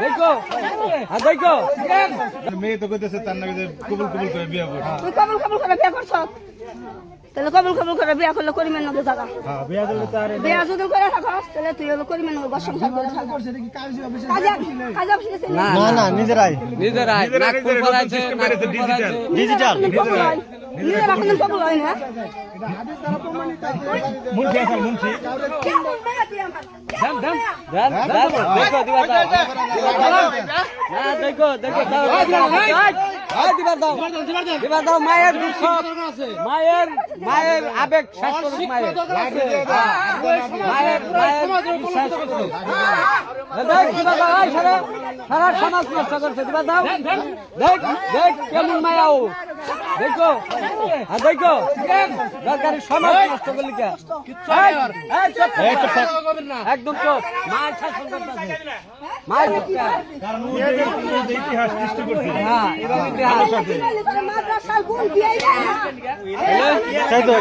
দেখো দেখো মেয়ে তো কইতেছে তার নাকি যে কবুল কবুল করে বিয়ে করবে। তুই কবুল কবুল করে বিয়ে করছ তাহলে কবুল কবুল করে বিয়ে করলে করিমেন নগে থাকা হ্যাঁ বিয়ে করলে তো আর বিয়ে যদি করে থাকস তাহলে তুই হলো করিমেন নগে ঘর সংসার করে থাকা কাজ অফিসে না না নিজেরাই নিজেরাই নাগপুর করাইছে ডিজিটাল নিজের এখন কবুল হয় না মুন্সি আছে মুন্সি দেখো দিবা দাও না দেখো দেখো দাও দিবা দাও মায়ের দুঃখ মায়ের আবেগ শেষ করুক মায়ের শেষ করুক দেখ দিবা দাও সারা সমাজ নষ্ট করছে দিবা দাও দেখ দেখ কেমন মায়া ও দেখো দেখো দরকারি সমাজ নষ্ট করলি কে একদম চোখ মায়ের শাসন করতেছে মায়ের কারণ ও যে ইতিহাস সৃষ্টি করছে হ্যাঁ এবার ইতিহাস মাদ্রাসার গুণ দিয়ে তাই তো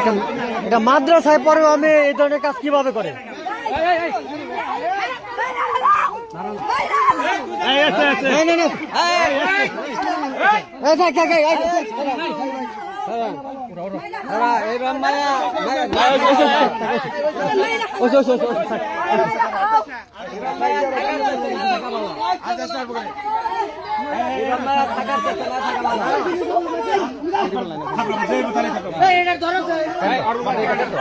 এটা মাদ্রাসায় পড়েও আমি এই ধরনের কাজ কিভাবে করে এবার মায়া থাকার চেষ্টা না থাকা